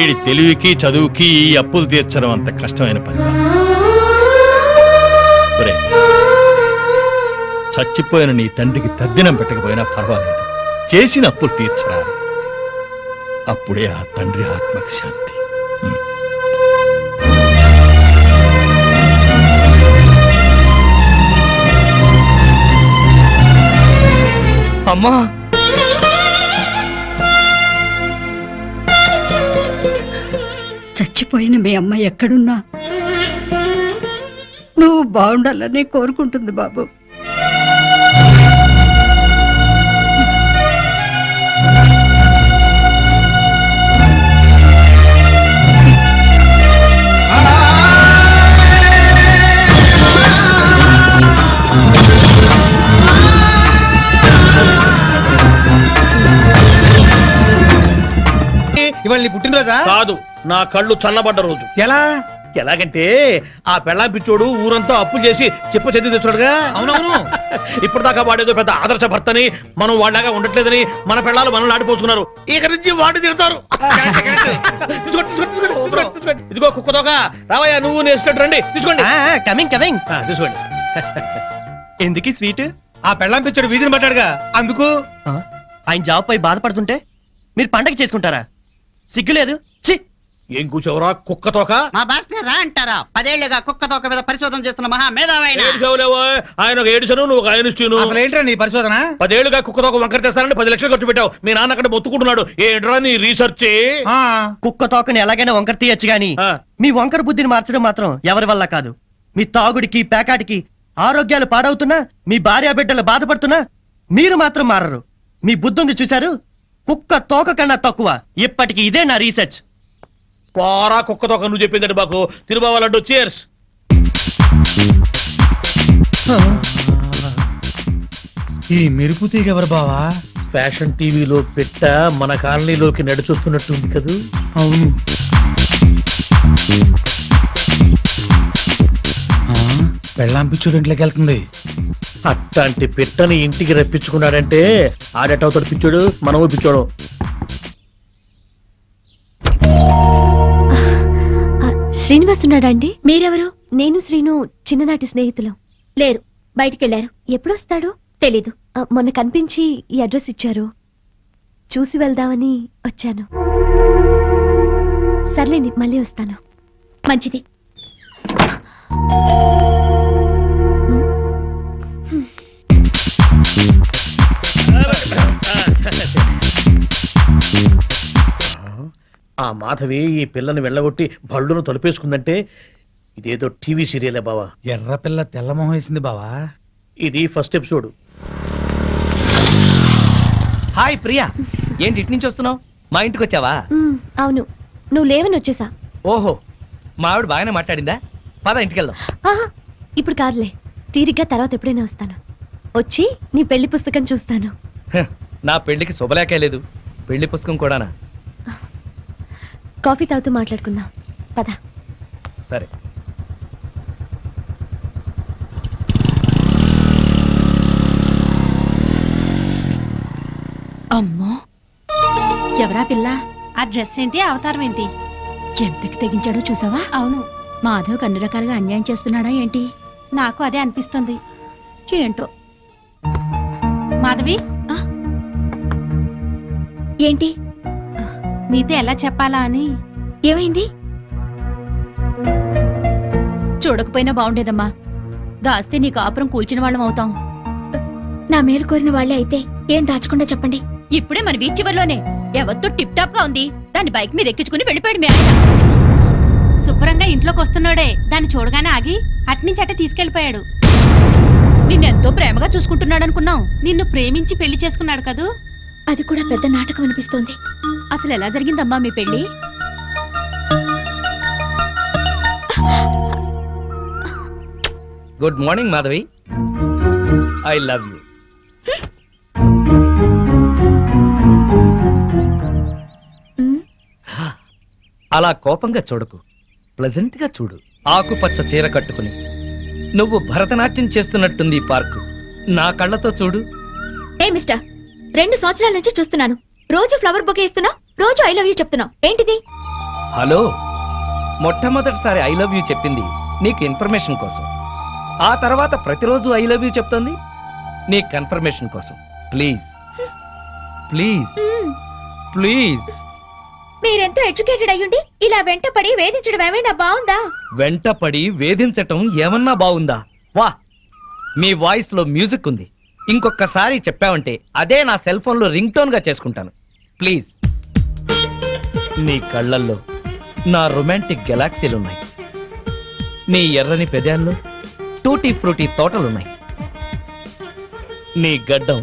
వీడి తెలివికి చదువుకి ఈ అప్పులు తీర్చడం అంత కష్టమైన పని కాదు. ఒరేయ్, చచ్చిపోయిన నీ తండ్రికి తద్దినం పెట్టకపోయినా పర్వాలేదు, చేసిన అప్పులు తీర్చరా. అప్పుడే ఆ తండ్రి ఆత్మకి శాంతి. అమ్మా, చచ్చిపోయిన మీ అమ్మ ఎక్కడున్నా నువ్వు బాగుండాలని కోరుకుంటుంది బాబు. ఇవాళ నీ పుట్టినరోజా? కాదు, నా కళ్ళు చల్లబడ్డ రోజు. ఎలా? ఎలాగంటే ఆ పెళ్ళాం పిచ్చోడు ఊరంతా అప్పులు చేసి చెప్పు చెంది తెచ్చాడుగా. అవునవును. ఇప్పటిదాకా వాడేదో పెద్ద ఆదర్శ భర్తని, మనం వాళ్ళగా ఉండట్లేదని మన పెళ్ళాలు మనల్ని ఆడిపోసుకున్నారు. ఇక నుంచి వాడి తిడతారు. ఇదిగో కుక్కతోక, రావయ్యా నువ్వు నేర్చుకుంటు రండి, తీసుకోండి. Coming coming. తీసుకోండి. ఎందుకు స్వీట్? ఆ పెళ్ళాం పిచ్చాడు వీధిని పట్టాడుగా, అందుకు. ఆయన జాబ్ పై బాధపడుతుంటే మీరు పండగ చేసుకుంటారా? సిగ్గులేదు? ఛీ! ఏం కూర్చోవరా కుక్కతోక? మా బాస్ రా అంటారా? 10 ఏళ్లుగా కుక్క తోక మీద పరిశోధన చేస్తున్న మహా మేధావైన ఆయన ఒక ఏడుసను, నువ్వు ఒక ఆయనిస్తూను. అసలు ఏంట్రా నీ పరిశోధన? 10 ఏళ్లుగా కుక్కతోక వంకర తెస్తానని 10 లక్షలు ఖర్చు పెట్టావు. మీ నాన్న అక్కడ మొత్తుకుంటున్నాడు. ఏంట్రా నీ రీసెర్చ్? కుక్క తోకని ఎలాగైనా వంకర తీయచ్చు గాని మీ వంకర బుద్ధిని మార్చడం మాత్రం ఎవరి వల్ల కాదు. మీ తాగుడికి పేకాటికి ఆరోగ్యాలు పాడవుతున్నా, మీ భార్య బిడ్డలు బాధపడుతున్నా మీరు మాత్రం మారరు. మీ బుద్ధుంది చూశారు? కుక్క తోక కన్నా తక్కువ. ఇప్పటికి ఇదే నా రీసెర్చ్. పోరా కుక్కతోక, నువ్వు చెప్పిందండి మాకు. తిరుబావాలంటూ చేర్స్. ఈ మెరుపు తీగ ఎవరు బావా? ఫ్యాషన్ టీవీలో పెట్ట మన కాలనీలోకి నడిచొస్తున్నట్టుంది కదూ. అవును. పెళ్ళాం పిచ్చుడు ఇంట్లోకి వెళ్తుంది. అట్లాంటి పిట్టని ఇంటికి రప్పించుకున్నాడంటే ఆడేటవుతాడు పిచ్చోడు, మనము పిచ్చోడు. శ్రీనివాస్ ఉన్నాడా అండి? మీరెవరు? నేను శ్రీను చిన్ననాటి స్నేహితులు. లేరు, బయటికెళ్లారు. ఎప్పుడొస్తాడో తెలీదు. మొన్న కనిపించి ఈ అడ్రస్ ఇచ్చారు, చూసి వెళ్దామని వచ్చాను. సర్లేండి, మళ్ళీ వస్తాను. మంచిది. ఆ మాధవి ఈ పిల్లని వెళ్ళగొట్టి బళ్ళును తలుపేసుకుందంటే ఇదేదో టీవీ సీరియలే బావా. ఎర్ర పిల్ల తెల్లమొహం వేసింది బావా. ఇది ఫస్ట్ ఎపిసోడ్. హాయ్ ప్రియా, ఏంటి ఇటు నుంచి వస్తున్నావు? మా ఇంటికి వచ్చావా? అవును, నువ్వు లేవని వచ్చేసా. ఓహో, మా ఆవిడ బాగానే మాట్లాడిందా? పద ఇంటికి వెళ్దాం. ఇప్పుడు కాదులే, తీరిగ్గా తర్వాత ఎప్పుడైనా వస్తాను. వచ్చి నీ పెళ్లి పుస్తకం చూస్తాను. నా పెళ్లికి శుభలేఖే లేదు, పెళ్లి పుస్తకం కూడానా? కాఫీ తాగుతూ మాట్లాడుకుందాం, పద. సరే. అమ్మో, ఎవరా పిల్ల? ఆ డ్రెస్ ఏంటి, అవతారం ఏంటి? ఎంతకి తెగించాడో చూసావా? అవును, మాధవ్ అన్ని రకాలుగా అన్యాయం చేస్తున్నాడా ఏంటి? నాకు అదే అనిపిస్తుంది. ఏంటో. మాధవి, ఏంటి? నీతో ఎలా చెప్పాలా అని. ఏమైంది? చూడకపోయినా బాగుండేదమ్మా, దాస్తే నీ కాపురం కూల్చిన వాళ్ళం అవుతాం. నా మేలు కోరిన వాళ్ళే అయితే ఏం దాచకుండా చెప్పండి. ఇప్పుడే మన బీచ్ చివర్లోనే ఎవరితో టిప్ టాప్ గా ఉంది, దాన్ని బైక్ మీద ఎక్కించుకుని వెళ్ళిపోయాడు మీ ఆయన. శుభ్రంగా ఇంట్లోకి వస్తున్నాడే, దాన్ని చూడగానే ఆగి అట్నుంచి అట్టే తీసుకెళ్లిపోయాడు. నిన్నెంతో ప్రేమగా చూసుకుంటున్నాడు అనుకున్నాం. నిన్ను ప్రేమించి పెళ్లి చేసుకున్నాడు కదూ. అది కూడా పెద్ద నాటకం అనిపిస్తోంది. అసలు ఎలా జరిగిందమ్మా మీ పెళ్లి? Good morning Madhavi, I love you. అలా కోపంగా చూడకు, ప్లెజెంట్ గా చూడు. ఆకుపచ్చ చీర కట్టుకుని నువ్వు భరతనాట్యం చేస్తున్నట్టుంది ఈ పార్కు. నా కళ్ళతో చూడు. ఏ మిస్టర్, 2 సంవత్సరాల నుంచి చూస్తున్నాను. రోజు ఫ్లవర్ బొకే ఇస్తున్నావు, రోజు ఐ లవ్ యూ చెప్తున్నావు. ఏంటిది? హలో, మొట్టమొదటిసారి ఐ లవ్ యూ చెప్పింది నీకు ఇన్ఫర్మేషన్ కోసం. ఆ తర్వాత ప్రతిరోజు ఐ లవ్ యూ చెప్తుంది నీ కన్ఫర్మేషన్ కోసం. Please please please. మీరెంతో ఎడ్యుకేటెడ్ అయ్యుండి ఇలా వెంటపడి వేధించడం ఏమైనా బాగుందా? వెంటపడి వేధించటం ఏమన్నా బాగుందా? వా, మీ వాయిస్ లో మ్యూజిక్ ఉంది. ఇంకొకసారి చెప్పావంటే అదే నా సెల్ ఫోన్ లో రింగ్ టోన్ గా చేసుకుంటాను. ప్లీజ్. నీ కళ్ళల్లో నా రొమాంటిక్ గెలాక్సీలున్నాయి. నీ ఎర్రని పెదాల్లో టూటీ ఫ్రూటీ తోటలున్నాయి. నీ గడ్డం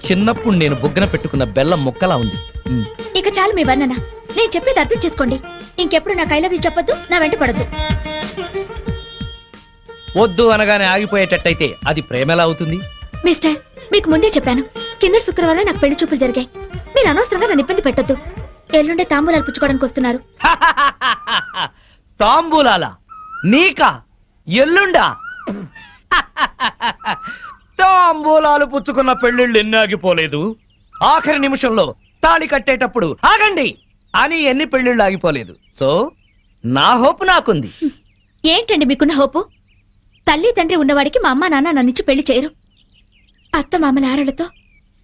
చిన్నప్పుడు నేను బుగ్గన పెట్టుకున్న బెల్లం ముక్కలా ఉంది. ఇక చాలు మీ వర్ణన. నేను చెప్పేది అర్థం చేసుకోండి. ఇంకెప్పుడు నాకు ఐ లవ్ యూ చెప్పొద్దు, నా వెంట పడద్దు. వద్దు అనగానే ఆగిపోయేటట్టయితే అది ప్రేమ ఎలా అవుతుంది? మిస్టర్, మీకు ముందే చెప్పాను, కింద శుక్రవారం నాకు పెళ్లి చూపులు జరిగాయి. మీరు అనవసరంగా నన్ను ఇబ్బంది పెట్టొద్దు. ఎల్లుండే తాంబూలాలు పుచ్చుకోవడానికి వస్తున్నారు. తాంబూలాలా? నీకా? ఎల్లుండా? తాంబూలాలు పుచ్చుకున్న పెళ్లిళ్ళు ఎన్ని ఆగిపోలేదు. ఆఖరి నిమిషంలో తాళి కట్టేటప్పుడు ఆగండి అని ఎన్ని పెళ్లిళ్ళు ఆగిపోలేదు. సో నా హోప్ నాకుంది. ఏంటండి మీకున్న హోపు? తల్లి తండ్రి ఉన్నవాడికి మా అమ్మ నాన్న నన్నిచ్చి పెళ్లి చేయరు. అత్త మామల ఆరలతో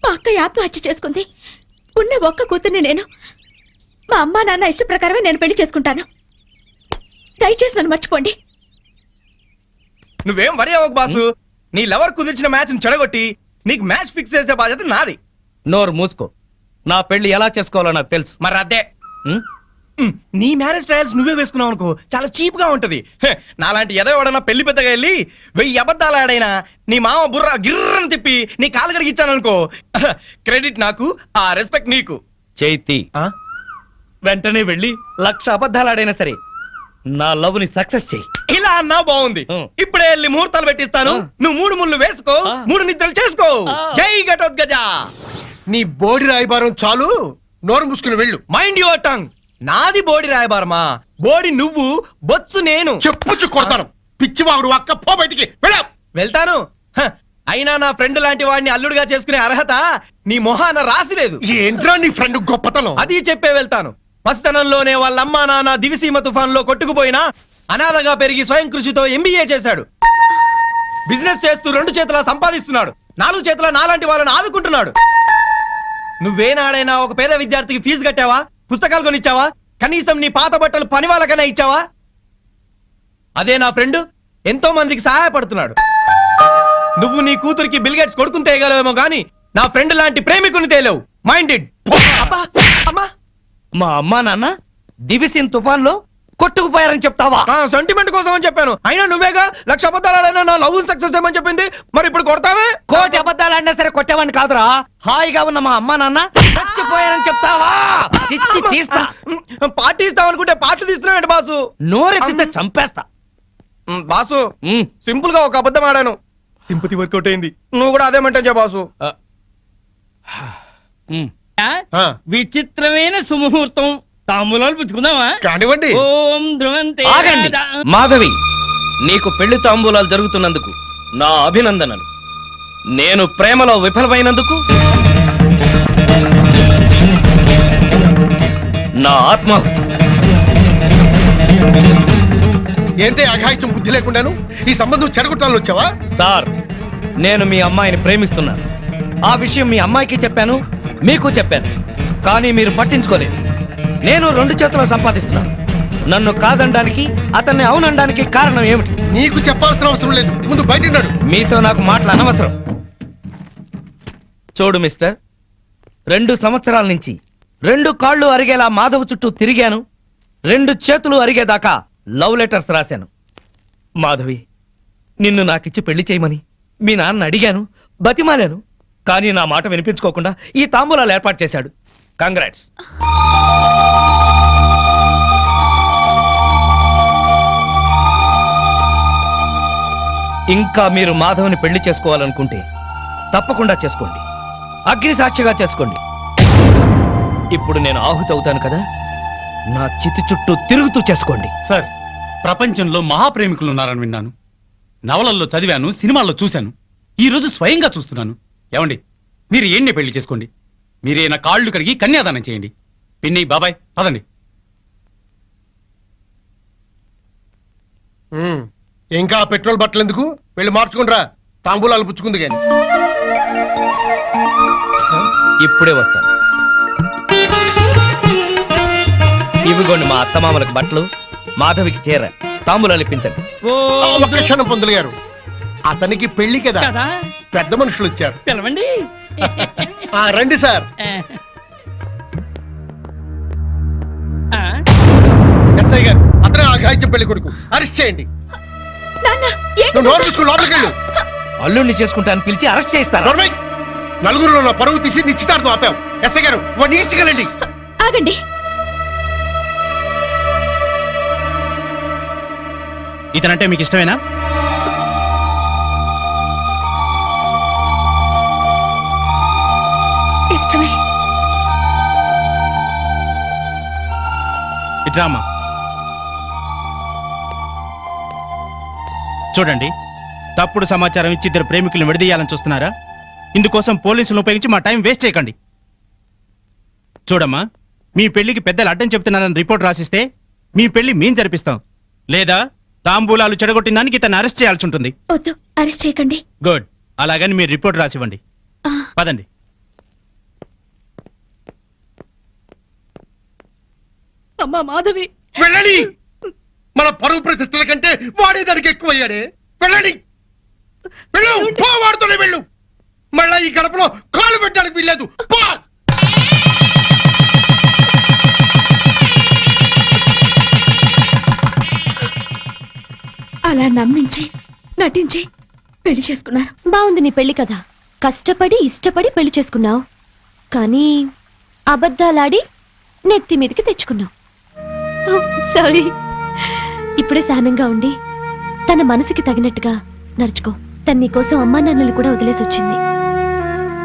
మా అక్క ఆత్మహత్య చేసుకుంది. ఉన్న ఒక్క కూతుర్ని నేను. మా అమ్మ నాన్న ఇష్ట ప్రకారమే నేను పెళ్లి చేసుకుంటాను. దయచేసి నన్ను మర్చిపోండి. నువ్వేం వరి అవ్వకు బాసు. నీ లవర్ కుదిర్చిన మ్యాచ్ చెడగొట్టి నీకు మ్యాచ్ ఫిక్స్ చేసే బాధ్యత నాది. నోరు మూసుకో. నా పెళ్లి ఎలా చేసుకోవాలో నాకు తెలుసు. మరి అదే నీ మ్యారేజ్ ట్రయల్స్ నువ్వే వేసుకున్నావు అనుకో, చాలా చీప్ గా ఉంటది. నాలాంటి ఏదో ఎవడన్నా పెళ్లి పెద్దగా వెళ్ళి 1000 అబద్ధాలు ఆడైనా నీ మామ బుర్ర గిర్రని తిప్పి నీ కాలు కడిగిచ్చాను అనుకో, క్రెడిట్ నాకు, ఆ రెస్పెక్ట్ నీకు. చైతి, వెంటనే వెళ్ళి 1,00,000 అబద్ధాలు ఆడైనా సరే నా లవ్ ని సక్సెస్ చేయి. ఇలా అన్నా బాగుంది. ఇప్పుడే వెళ్ళి ముహూర్తాలు పెట్టిస్తాను. నువ్వు 3 ముళ్ళు వేసుకో, 3 నిద్రలు చేసుకో. జై ఘటోద్గజ. నీ బోడి రాయబారం చాలు, నోరు మూసుకుని వెళ్ళు. Mind your tongue. నాది బోడి రాయబారమా? బోడి నువ్వు, బొత్సు నేను. చెప్పుచ్చు కొడతాను. పిచ్చివాగుడు అక్క, పో బయటికి వెళ్ళా. వెళ్తాను. అయినా నా ఫ్రెండ్ లాంటి వాడిని అల్లుడిగా చేసుకునే అర్హత నీ మొహాన రాసిలేదు. ఏంట్రా నీ ఫ్రెండ్ గొప్పతనం? అది చెప్పే వెళ్తాను. పసితనంలోనే వాళ్ళ అమ్మా నాన్న దివిసీమ తుఫాన్ లో కొట్టుకుపోయినా అనాథగా పెరిగి స్వయం కృషితో MBA చేశాడు. బిజినెస్ చేస్తూ 2 చేతులా సంపాదిస్తున్నాడు. 4 చేతుల నాలాంటి వాళ్ళని ఆదుకుంటున్నాడు. నువ్వేనాడైనా ఒక పేద విద్యార్థికి ఫీజు కట్టావా? పుస్తకాలు కొనిచ్చావా? కనీసం నీ పాత బట్టలు పని వాళ్ళకైనా ఇచ్చావా? అదే నా ఫ్రెండ్ ఎంతో మందికి సహాయపడుతున్నాడు. నువ్వు నీ కూతురికి బిల్ గేట్స్ కొడుకుని తేయగలవేమో గానీ నా ఫ్రెండ్ లాంటి ప్రేమికుని తేలేవు. మైండెడ్. మా అమ్మా నాన్న దివిసిన్ తుఫాన్ లో కొట్టుకుపోయారని చెప్తావా? సెంటిమెంట్ కోసం అని చెప్పాను. అయినా నువ్వేగా 1,00,000 అబద్ధాలు ఆడైనా నా లవ్ సక్సెస్ చేయమని చెప్పింది. మరి ఇప్పుడు కొడతావే? 1,00,000 అబద్ధాలు ఆడినా సరే కొట్టేవాడిని కాదురా. హాయిగా ఉన్న మా అమ్మా నాన్న చచ్చిపోయారని చెప్తావా? తీస్తా. పార్టీ ఇస్తావు అనుకుంటే పార్టీ తీస్తున్నావు బాసు. నోరెత్తితే చంపేస్తా. బాసు, సింపుల్ గా ఒక అబద్ధం ఆడాను. సింపతి వర్కౌట్ అయింది. నువ్వు కూడా అదే మెంటన్ బాసు. విచిత్రమైన సుముహూర్తం. తాంబూలాలు పుచ్చుకుందామా? కానివ్వండి. ఓం ధ్రువంతే. ఆగండి. మాధవి, నీకు పెళ్లి తాంబూలాలు జరుగుతున్నందుకు నా అభినందనలు. నేను ప్రేమలో విఫలమైనందుకు నా ఆత్మాహుతి. ఏంటి అఘాయిత్యం బుద్ధి లేకుండాను ఈ సంబంధం చెడగొట్టాలని వచ్చావా? సార్, నేను మీ అమ్మాయిని ప్రేమిస్తున్నాను. ఆ విషయం మీ అమ్మాయికి చెప్పాను, మీకు చెప్పాను. కానీ మీరు పట్టించుకోలేదు. నేను 2 చేతులు సంపాదిస్తున్నాను. నన్ను కాదనడానికి, అతన్ని అవునడానికి కారణం ఏమిటి? నీకు చెప్పాల్సిన అవసరం లేదు. ముందు బయట నడు. మీతో నాకు మాటలు అనవసరం. చూడు మిస్టర్, 2 సంవత్సరాల నుంచి 2 కాళ్ళు అరిగేలా మాధవ్ చుట్టూ తిరిగాను. 2 చేతులు అరిగేదాకా లవ్ లెటర్స్ రాశాను. మాధవి, నిన్ను నాకిచ్చి పెళ్లి చేయమని మీ నాన్న అడిగాను, బతిమాలాను. కానీ నా మాట వినిపించుకోకుండా ఈ తాంబూలాలు ఏర్పాటు చేశాడు. కంగ్రాట్స్. ఇంకా మీరు మాధవ్ని పెళ్లి చేసుకోవాలనుకుంటే తప్పకుండా చేసుకోండి. అగ్ని సాక్షిగా చేసుకోండి. ఇప్పుడు నేను ఆహుతి అవుతాను కదా, నా చితి చుట్టూ తిరుగుతూ చేసుకోండి. సార్, ప్రపంచంలో మహాప్రేమికులు ఉన్నారని విన్నాను, నవలల్లో చదివాను, సినిమాల్లో చూశాను. ఈ రోజు స్వయంగా చూస్తున్నాను. ఏమండి, మీరు ఏంటి పెళ్లి చేసుకోండి. మీరే నా కాళ్ళు కడిగి కన్యాదానం చేయండి. పిన్ని, బాబాయ్, పదండి. ఇంకా ఆ పెట్రోల్ బట్టలు ఎందుకు వెళ్ళి మార్చుకుండ్రా తాంబూలాలు పుచ్చుకుంది కానీ ఇప్పుడే వస్తాను. ఇవిగోండి మా అత్తమామలకు బట్టలు, మాధవికి చీర, తాంబూలాలు ఇప్పించండి. ఒక్క క్షణం పంతులు గారు, అతనికి పెళ్లి కదా పెద్ద మనుషులు వచ్చారు. పిలవండి. రండి సార్. ఎస్ఐ గారు, అతనే అఘాయిత్యం పెళ్లి కొడుకు, అరెస్ట్ చేయండి. నువ్వు నోరు తీసుకుని లోపలికి వెళ్ళు. అల్లుడిని చేసుకుంటాను పిలిచి అరెస్ట్ చేస్తాను. నోర్మై, నలుగురిలో నా పరువు తీసి నిశ్చితార్థం ఆపాం. ఎస్ఐ గారు వాడిని ఈడ్చగలండి. ఆగండి. ఇతనంటే మీకు ఇష్టమేనా? ఇష్టమే. ఇట్రామా. చూడండి, తప్పుడు సమాచారం ఇచ్చి ఇద్దరు ప్రేమికులను విడదీయాలని చూస్తున్నారా? ఇందుకోసం పోలీసులను ఉపయోగించి మా టైం వేస్ట్ చేయకండి. చూడమ్మా, మీ పెళ్లికి పెద్దలు అడ్డం చెప్తున్నారని రిపోర్ట్ రాసిస్తే మీ పెళ్లి మేం జరిపిస్తాం. లేదా తాంబూలాలు చెడగొట్టిన దానికి ఇతను అరెస్ట్ చేయాల్సి ఉంటుంది. వద్దు, అరెస్ట్ చేయకండి. గుడ్. అలాగని మీరు రిపోర్ట్ రాసివ్వండి. పదండి. అమ్మా మాధవి, వెళ్ళండి. మన పరువు ప్రతిష్టల కంటే వాడే దానికి ఎక్కువయ్యాడే. వెళ్ళండి, వెళ్ళు. పో, వాడుతూనే వెళ్ళు. మళ్ళా ఈ గడపలో కాలు పెట్టడానికి వీల్లేదు. పో. అలా నమ్మించి నటించి పెళ్లి చేసుకున్నారు. బాగుంది నీ పెళ్లి కదా. కష్టపడి ఇష్టపడి పెళ్లి చేసుకున్నావు, కానీ అబద్ధాలాడి నెత్తి మీదకి తెచ్చుకున్నావు. సారీ. ఇప్పుడే సహనంగా ఉండి తన మనసుకి తగినట్టుగా నడుచుకో. తన నీకోసం అమ్మా నాన్నలు కూడా వదిలేసి వచ్చింది.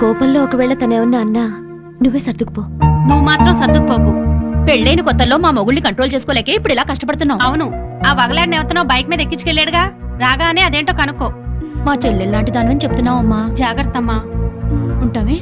కోపంలో ఒకవేళ తనేమన్నా అన్నా నువ్వే సర్దుకుపో. నువ్వు మాత్రం సర్దుకుపోకు. పెళ్ళైన కొత్తల్లో మా మొగుళ్ళని కంట్రోల్ చేసుకోలేకే ఇప్పుడు ఇలా కష్టపడుతున్నావు. అవును, ఆ వగలాడిని ఎవతనో బైక్ మీద ఎక్కించుకెళ్ళాడుగా, రాగానే అదేంటో కనుక్కో. మా చెల్లెల్లాంటి దానివని చెప్తున్నావు అమ్మా. జాగ్రత్త అమ్మా. ఉంటామే.